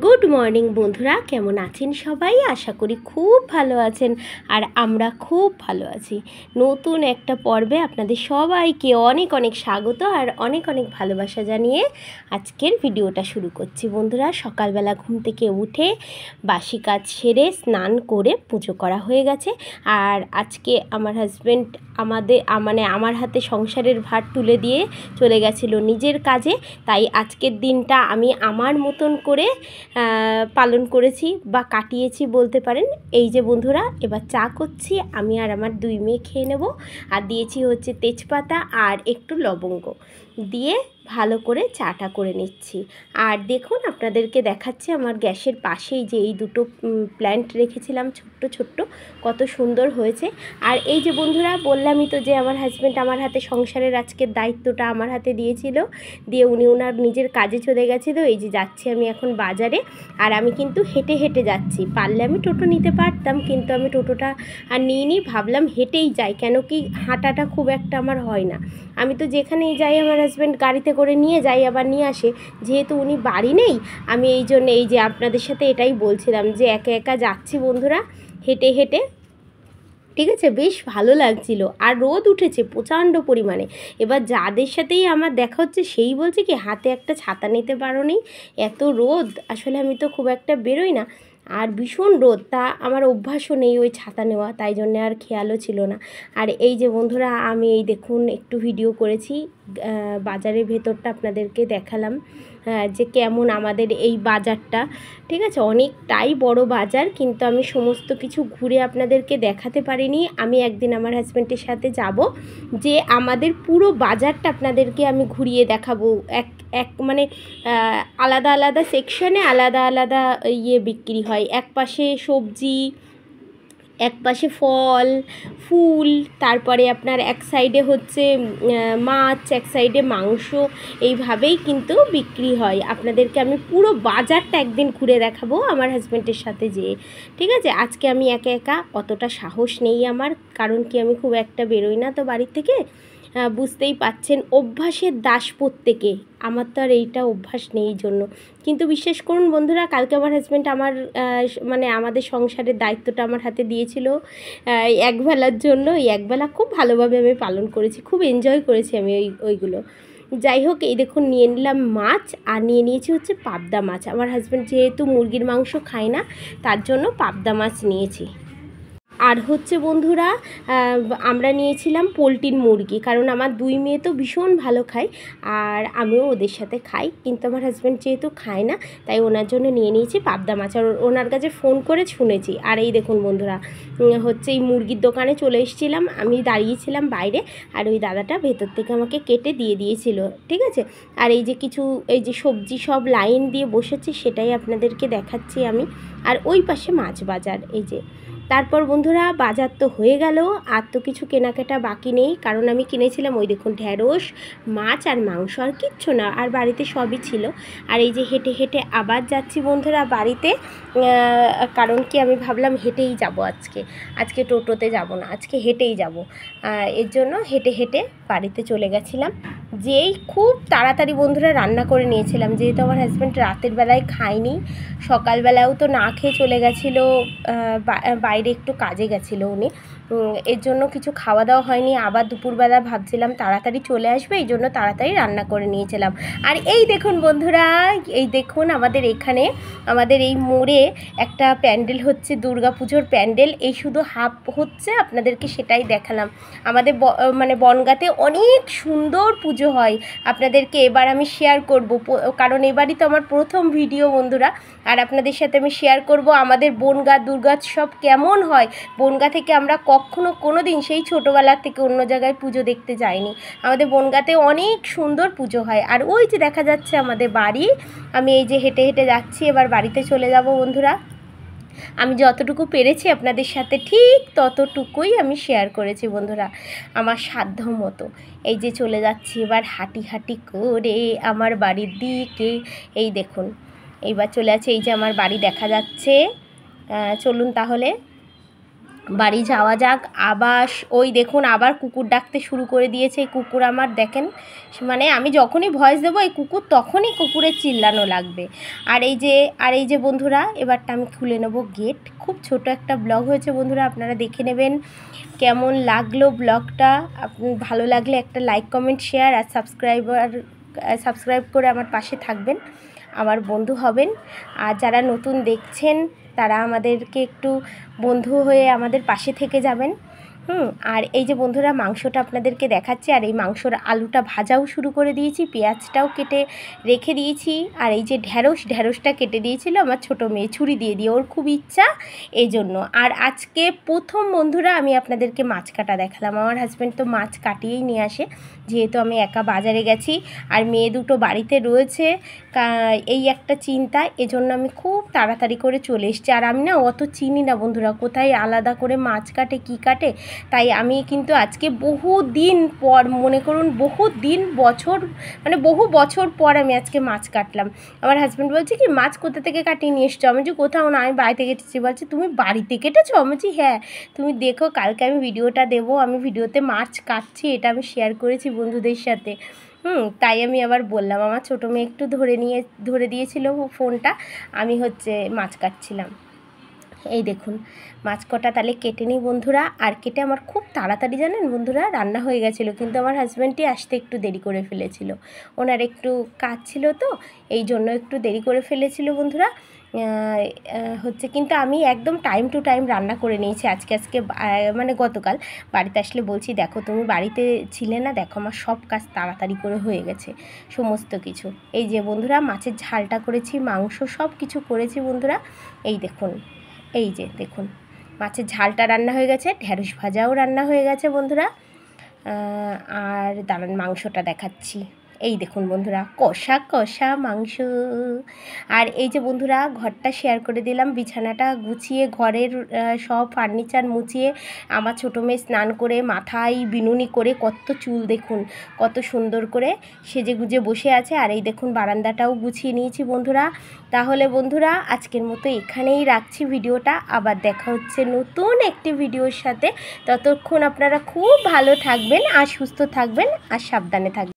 Good morning বন্ধুরা, কেমন আছেন সবাই? আশা করি খুব ভালো আছেন আর আমরা খুব ভালো আছি। নতুন একটা পর্বে আপনাদের সবাইকে অনেক অনেক স্বাগত আর অনেক অনেক ভালোবাসা জানিয়ে আজকের ভিডিওটা শুরু করছি। বন্ধুরা, সকালবেলা ঘুম থেকে উঠে বাসি কাজ সেরে স্নান করে পুজো করা হয়ে গেছে। আর আজকে আমার হাজব্যান্ড আমার হাতে সংসারের ভার তুলে দিয়ে চলে গেছিলো নিজের কাজে। তাই আজকের দিনটা আমি আমার মতন করে পালন করেছি বা কাটিয়েছি বলতে পারেন। এই যে বন্ধুরা, এবার চা করছি আমি আর আমার দুই মেয়ে খেয়ে নেব। আর দিয়েছি হচ্ছে তেজপাতা আর একটু লবঙ্গ দিয়ে ভালো করে চাটা করে নিচ্ছি। আর দেখুন, আপনাদেরকে দেখাচ্ছি আমার গ্যাসের পাশেই যে এই দুটো প্ল্যান্ট রেখেছিলাম ছোট্ট ছোট্ট, কত সুন্দর হয়েছে। আর এই যে বন্ধুরা, বললামই তো যে আমার হাজব্যান্ড আমার হাতে সংসারের আজকের দায়িত্বটা আমার হাতে দিয়েছিল, দিয়ে উনি ওনার নিজের কাজে চলে গেছিলো। এই যে যাচ্ছি আমি এখন বাজারে, আর আমি কিন্তু হেঁটে হেঁটে যাচ্ছি। পারলে আমি টোটো নিতে পারতাম, কিন্তু আমি টোটোটা আর নিইনি, ভাবলাম হেঁটেই যাই, কেন কি হাঁটাটা খুব একটা আমার হয় না। আমি তো যেখানেই যাই আমার হাজব্যান্ড গাড়িতে করে নিয়ে যাই আবার নিয়ে আসে, যেহেতু উনি বাড়ি নেই। আমি এই জন্য এই যে আপনাদের সাথে এটাই বলছিলাম যে একা একা যাচ্ছি বন্ধুরা, হেঁটে হেঁটে। ঠিক আছে, বেশ ভালো লাগছিল। আর রোদ উঠেছে প্রচণ্ড পরিমাণে। এবার যাদের সাথেই আমার দেখা হচ্ছে সেই বলছে কি হাতে একটা ছাতা নিতে পারো নি, এত রোদ। আসলে আমি তো খুব একটা বেরোই না, আর ভীষণ রোদ, তা আমার অভ্যাসও নেই ওই ছাতা নেওয়া, তাই জন্যে আর খেয়ালও ছিল না। আর এই যে বন্ধুরা, আমি এই দেখুন একটু ভিডিও করেছি, বাজারের ভেতরটা আপনাদেরকে দেখালাম যে কেমন আমাদের এই বাজারটা। ঠিক আছে, অনেকটাই বড় বাজার, কিন্তু আমি সমস্ত কিছু ঘুরে আপনাদেরকে দেখাতে পারিনি। আমি একদিন আমার হাজব্যান্ডের সাথে যাব, যে আমাদের পুরো বাজারটা আপনাদেরকে আমি ঘুরিয়ে দেখাবো। এক মানে আলাদা আলাদা সেকশনে আলাদা আলাদা বিক্রি হয়। এক পাশে সবজি, এক পাশে ফল ফুল, তারপরে আপনার এক সাইডে হচ্ছে মাছ, এক সাইডে মাংস, এইভাবেই কিন্তু বিক্রি হয়। আপনাদেরকে আমি পুরো বাজারটা একদিন ঘুরে দেখাবো আমার হাজব্যান্ডের সাথে যেয়ে। ঠিক আছে, আজকে আমি একা একা, অতটা সাহস নেই আমার, কারণ কি আমি খুব একটা বেরোই না তো বাড়ির থেকে। বুঝতেই পাচ্ছেন, অভ্যাসের দাস প্রত্যেকে, আমার তো আর এইটা অভ্যাস নেই এই জন্য। কিন্তু বিশ্বাস করুন বন্ধুরা, কালকে আমার হাজব্যান্ড আমাদের সংসারের দায়িত্বটা আমার হাতে দিয়েছিল একবেলার জন্য। এই একবেলা খুব ভালোভাবে আমি পালন করেছি, খুব এনজয় করেছি আমি ওইগুলো। যাই হোক, এই দেখুন নিয়ে নিলাম মাছ, আর নিয়ে নিয়েছি হচ্ছে পাবদা মাছ। আমার হাজব্যান্ড যেহেতু মুরগির মাংস খায় না, তার জন্য পাবদা মাছ নিয়েছি। আর হচ্ছে বন্ধুরা, আমরা নিয়েছিলাম পোলট্রির মুরগি, কারণ আমার দুই মেয়ে তো ভীষণ ভালো খায়, আর আমিও ওদের সাথে খাই, কিন্তু আমার হাজব্যান্ড যেহেতু খায় না, তাই ওনার জন্য নিয়ে নিয়েছি পাবদা মাছ। আর ওনার কাছে ফোন করে শুনেছি। আর এই দেখুন বন্ধুরা, হচ্ছে এই মুরগির দোকানে চলে এসেছিলাম, আমি দাঁড়িয়েছিলাম বাইরে, আর ওই দাদাটা ভেতর থেকে আমাকে কেটে দিয়ে দিয়েছিল। ঠিক আছে, আর এই যে সবজি সব লাইন দিয়ে বসেছে, সেটাই আপনাদেরকে দেখাচ্ছি আমি। আর ওই পাশে মাছ বাজার, এই যে। তারপর বন্ধুরা, বাজার তো হয়ে গেল, আর তো কিছু কেনাকাটা বাকি নেই, কারণ আমি কিনেছিলাম ওই দেখুন ঢ্যাঁড়স, মাছ আর মাংস, আর কিচ্ছু না, আর বাড়িতে সবই ছিল। আর এই যে হেঁটে হেঁটে আবার যাচ্ছি বন্ধুরা বাড়িতে, কারণ কি আমি ভাবলাম হেঁটেই যাব আজকে টোটোতে যাব না, আজকে হেঁটেই যাব। এর জন্য হেঁটে হেঁটে বাড়িতে চলে গেছিলাম। যেই খুব তাড়াতাড়ি বন্ধুরা রান্না করে নিয়েছিলাম, যেহেতু আমার হাজব্যান্ড রাতের বেলায় খায়নি, সকালবেলাও তো না খেয়ে চলে গেছিলো, বাইরে একটু কাজে গেছিলো উনি, এর জন্য কিছু খাওয়া দাওয়া হয়নি। আবার দুপুরবেলা ভাবছিলাম তাড়াতাড়ি চলে আসবে, এই জন্য তাড়াতাড়ি রান্না করে নিয়েছিলাম। আর এই দেখুন বন্ধুরা, এই দেখুন আমাদের এখানে, আমাদের এই মোড়ে একটা প্যান্ডেল হচ্ছে, দুর্গাপুজোর প্যান্ডেল। এই শুধু হাফ হচ্ছে, আপনাদেরকে সেটাই দেখালাম। আমাদের বনগাঁতে অনেক সুন্দর পুজো হয়, আপনাদেরকে এবার আমি শেয়ার করব, কারণ এবারই তো আমার প্রথম ভিডিও বন্ধুরা। আর আপনাদের সাথে আমি শেয়ার করব আমাদের বনগাঁ দুর্গোৎসব কেমন হয়। বনগাঁ থেকে আমরা কখনো কোনো দিন সেই ছোটোবেলার থেকে অন্য জায়গায় পুজো দেখতে যাইনি। আমাদের বনগাঁতে অনেক সুন্দর পুজো হয়। আর ওই যে দেখা যাচ্ছে আমাদের বাড়ি, আমি এই যে হেঁটে হেঁটে যাচ্ছি, এবার বাড়িতে চলে যাব বন্ধুরা। আমি যতটুকু পেরেছি আপনাদের সাথে ঠিক ততটুকুই আমি শেয়ার করেছি বন্ধুরা, আমার সাধ্য মতো। এই যে চলে যাচ্ছি এবার হাঁটি হাঁটি করে আমার বাড়ির দিকে। এই দেখুন, এইবার চলে আছে, এই যে আমার বাড়ি দেখা যাচ্ছে। চলুন তাহলে বাড়ি যাওয়া যাক। আবার ওই দেখুন আবার কুকুর ডাকতে শুরু করে দিয়েছে। এই কুকুর আমার দেখেন, মানে আমি যখনই ভয়েস দেবো এই কুকুর তখনই কুকুরের চিল্লানো লাগবে। আর এই যে বন্ধুরা, এবারটা আমি খুলে নেব গেট। খুব ছোট একটা ব্লগ হয়েছে বন্ধুরা, আপনারা দেখে নেবেন কেমন লাগলো ব্লগটা। ভালো লাগলে একটা লাইক কমেন্ট শেয়ার আর সাবস্ক্রাইব করে আমার পাশে থাকবেন, আমার বন্ধু হবেন। আর যারা নতুন দেখছেন তারা আমাদেরকে একটু বন্ধু হয়ে আমাদের পাশে থেকে যাবেন। আর এই যে বন্ধুরা মাংসটা আপনাদেরকে দেখাচ্ছি, আর এই মাংসর আলুটা ভাজাও শুরু করে দিয়েছি, পেঁয়াজটাও কেটে রেখে দিয়েছি। আর এই যে ঢ্যাঁড়সটা কেটে দিয়েছিল আমার ছোটো মেয়ে ছুরি দিয়ে ওর খুব ইচ্ছা এই জন্য। আর আজকে প্রথম বন্ধুরা আমি আপনাদেরকে মাছ কাটা দেখালাম। আমার হাজব্যান্ড তো মাছ কাটিয়েই নিয়ে আসে, যেহেতু আমি একা বাজারে গেছি আর মেয়ে দুটো বাড়িতে রয়েছে, এই একটা চিন্তা, এজন্য আমি খুব তাড়াতাড়ি করে চলে এসেছি। আর আমি না অত চিনি না বন্ধুরা কোথায় আলাদা করে মাছ কাটে কী কাটে, তাই আমি কিন্তু আজকে বহু দিন পর, মনে করুন বহু বছর পর আমি আজকে মাছ কাটলাম। আমার হাজব্যান্ড বলছে কি মাছ কোথা থেকে কাটিয়ে নিয়ে এসছো? আমি যে কোথাও না, আমি বাড়িতে কেটেছি। বলছে তুমি বাড়িতে কেটেছো? আমি বলছি হ্যাঁ। তুমি দেখো কালকে আমি ভিডিওটা দেবো, আমি ভিডিওতে মাছ কাটছি, এটা আমি শেয়ার করেছি বন্ধুদের সাথে। তাই আমি আবার বললাম, আমার ছোটো মেয়ে একটু ধরে দিয়েছিল ফোনটা, আমি মাছ কাটছিলাম। এই দেখুন মাছ কটা তাহলে কেটে নিই বন্ধুরা। আর কেটে আমার খুব তাড়াতাড়ি জানেন বন্ধুরা রান্না হয়ে গেছিলো, কিন্তু আমার হাজব্যান্ডটি আসতে একটু দেরি করে ফেলেছিল, ওনার একটু কাজ ছিল তো এই জন্য একটু দেরি করে ফেলেছিল বন্ধুরা। কিন্তু আমি একদম টাইম টু টাইম রান্না করে নিয়েছি আজকে মানে গতকাল বাড়িতে আসলে বলছি দেখো তুমি বাড়িতে ছিলে না, দেখো আমার সব কাজ তাড়াতাড়ি করে হয়ে গেছে সমস্ত কিছু। এই যে বন্ধুরা মাছের ঝালটা করেছি, মাংস সব কিছু করেছি বন্ধুরা। এই দেখুন মাছের ঝালটা রান্না হয়ে গেছে, ঢ্যাঁড়স ভাজাও রান্না হয়ে গেছে বন্ধুরা। আর দাঁড়ান মাংসটা দেখাচ্ছি। এই দেখুন বন্ধুরা কষা মাংস। আর এই যে বন্ধুরা ঘরটা শেয়ার করে দিলাম, বিছানাটা গুছিয়ে ঘরের সব ফার্নিচার মুছিয়ে আমার ছোটো মেয়ে স্নান করে মাথায় বিনুনি করে কত চুল দেখুন কত সুন্দর করে সেজে গুজে বসে আছে। আর এই দেখুন বারান্দাটাও গুছিয়ে নিয়েছি বন্ধুরা। তাহলে বন্ধুরা আজকের মতো এখানেই রাখছি ভিডিওটা, আবার দেখা হচ্ছে নতুন একটি ভিডিওর সাথে। ততক্ষণ আপনারা খুব ভালো থাকবেন আর সুস্থ থাকবেন আর সাবধানে থাকবেন।